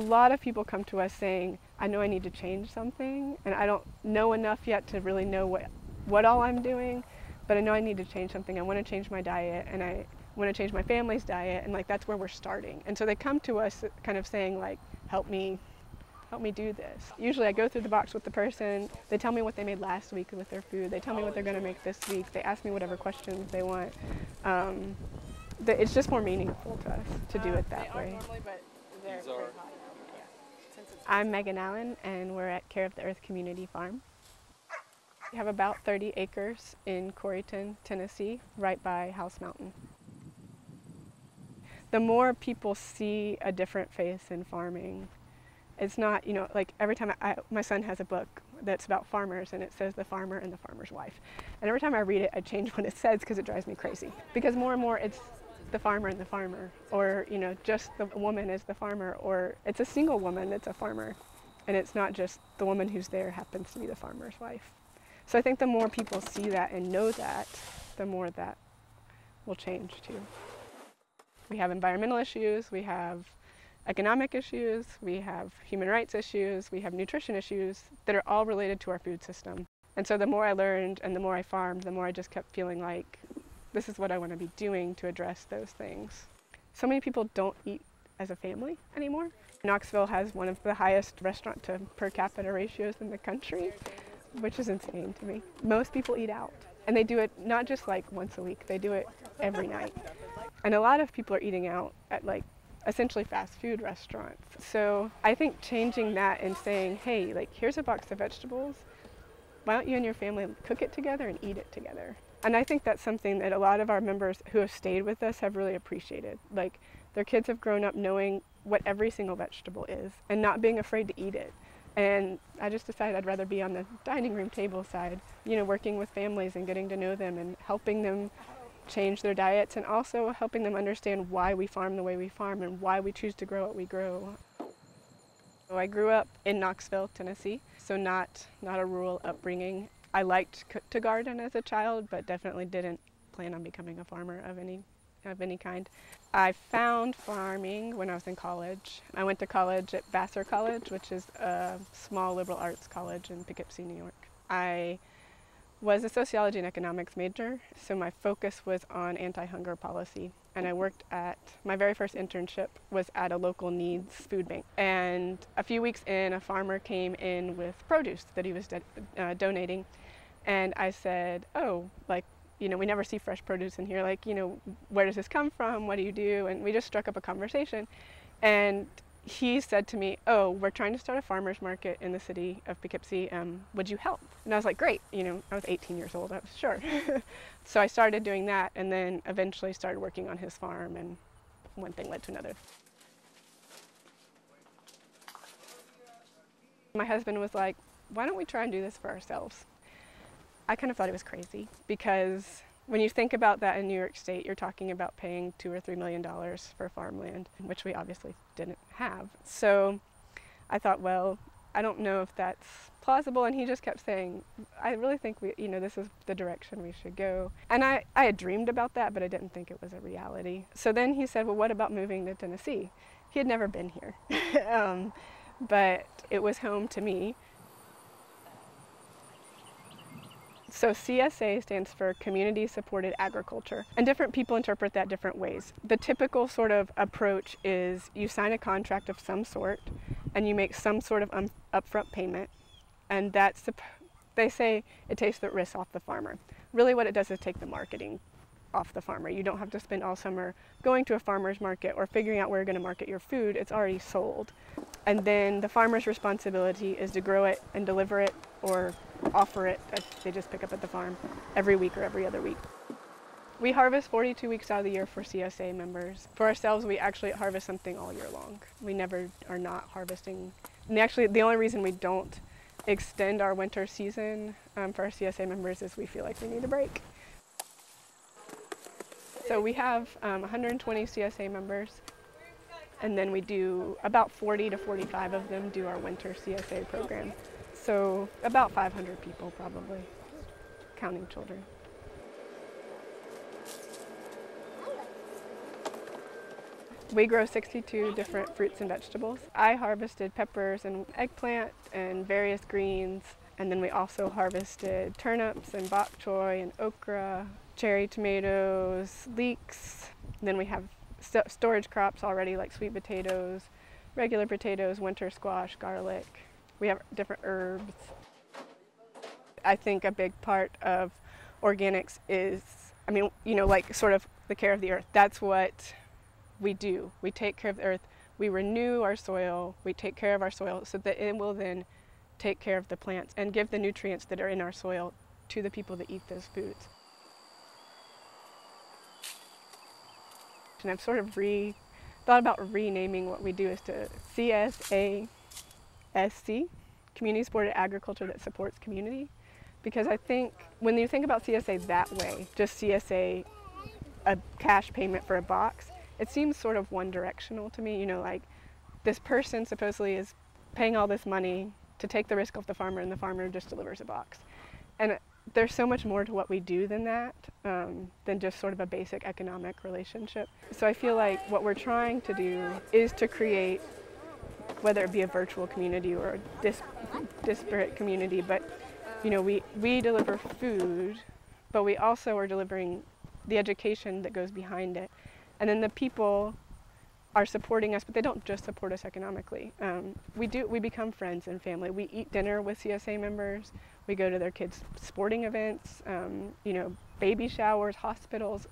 A lot of people come to us saying, I know I need to change something, and I don't know enough yet to really know what all I'm doing, but I know I need to change something. I want to change my diet, and I want to change my family's diet, and like that's where we're starting. And so they come to us kind of saying like, help me do this. Usually I go through the box with the person, they tell me what they made last week with their food, they tell me what they're going to make this week, they ask me whatever questions they want. It's just more meaningful to us to do it that way. I'm Megan Allen, and we're at Care of the Earth Community Farm. We have about 30 acres in Corryton, Tennessee, right by House Mountain. The more people see a different face in farming, it's not, you know, like every time my son has a book that's about farmers and it says the farmer and the farmer's wife. And every time I read it, I change what it says because it drives me crazy. Because more and more it's the farmer and the farmer, or, you know, just the woman is the farmer, or it's a single woman that's a farmer. And it's not just the woman who's there happens to be the farmer's wife. So I think the more people see that and know that, the more that will change too. We have environmental issues, we have economic issues, we have human rights issues, we have nutrition issues that are all related to our food system. And so the more I learned and the more I farmed, the more I just kept feeling like this is what I want to be doing to address those things. So many people don't eat as a family anymore. Knoxville has one of the highest restaurant to per capita ratios in the country, which is insane to me. Most people eat out, and they do it not just like once a week, they do it every night. And a lot of people are eating out at like essentially fast food restaurants. So I think changing that and saying, hey, like here's a box of vegetables, why don't you and your family cook it together and eat it together? And I think that's something that a lot of our members who have stayed with us have really appreciated. Like their kids have grown up knowing what every single vegetable is and not being afraid to eat it. And I just decided I'd rather be on the dining room table side, you know, working with families and getting to know them and helping them change their diets, and also helping them understand why we farm the way we farm and why we choose to grow what we grow. So I grew up in Knoxville, Tennessee, so not a rural upbringing. I liked to garden as a child, but definitely didn't plan on becoming a farmer of any kind. I found farming when I was in college. I went to college at Vassar College, which is a small liberal arts college in Poughkeepsie, New York. I was a sociology and economics major, so my focus was on anti-hunger policy. And I worked my very first internship was at a local needs food bank. And a few weeks in, a farmer came in with produce that he was donating. And I said, oh, like, you know, we never see fresh produce in here. Like, you know, where does this come from? What do you do? And we just struck up a conversation. And he said to me, oh, we're trying to start a farmer's market in the city of Poughkeepsie. Would you help? And I was like, great. You know, I was 18 years old. I was sure. So I started doing that, and then eventually started working on his farm, and one thing led to another. My husband was like, why don't we try and do this for ourselves? I kind of thought it was crazy, because when you think about that in New York State, you're talking about paying $2 or $3 million for farmland, which we obviously didn't have. So I thought, well, I don't know if that's plausible. And he just kept saying, I really think this is the direction we should go. And I had dreamed about that, but I didn't think it was a reality. So then he said, well, what about moving to Tennessee? He had never been here, but it was home to me. So CSA stands for Community Supported Agriculture, and different people interpret that different ways. The typical sort of approach is you sign a contract of some sort and you make some sort of upfront payment, and they say it takes the risk off the farmer. Really what it does is take the marketing off the farmer. You don't have to spend all summer going to a farmer's market or figuring out where you're going to market your food. It's already sold. And then the farmer's responsibility is to grow it and deliver it or offer it as they just pick up at the farm every week or every other week. We harvest 42 weeks out of the year for CSA members. For ourselves, we actually harvest something all year long. We never are not harvesting. And actually, the only reason we don't extend our winter season for our CSA members is we feel like we need a break. So we have 120 CSA members, and then we do about 40 to 45 of them do our winter CSA program. So about 500 people probably, counting children. We grow 62 different fruits and vegetables. I harvested peppers and eggplant and various greens, and then we also harvested turnips and bok choy and okra, cherry tomatoes, leeks. Then we have storage crops already like sweet potatoes, regular potatoes, winter squash, garlic. We have different herbs. I think a big part of organics is, like sort of the care of the earth. That's what we do. We take care of the earth. We renew our soil. We take care of our soil so that it will then take care of the plants and give the nutrients that are in our soil to the people that eat those foods. And I've sort of thought about renaming what we do as to CSASC, Community Supported Agriculture that Supports Community. Because I think when you think about CSA that way, just CSA, a cash payment for a box, it seems sort of one-directional to me. Like this person supposedly is paying all this money to take the risk off the farmer, and the farmer just delivers a box. And there's so much more to what we do than that, than just sort of a basic economic relationship. So I feel like what we're trying to do is to create, whether it be a virtual community or a disparate community, but we deliver food, but we also are delivering the education that goes behind it. And then the people are supporting us, but they don't just support us economically. We become friends and family. We eat dinner with CSA members. We go to their kids' sporting events, baby showers, hospitals.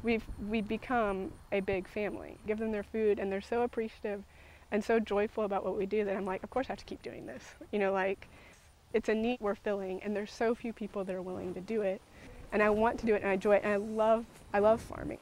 We become a big family. Give them their food, and they're so appreciative and so joyful about what we do that I'm like, of course I have to keep doing this. It's a need we're filling, and there's so few people that are willing to do it. And I want to do it, and I enjoy it, and I love farming.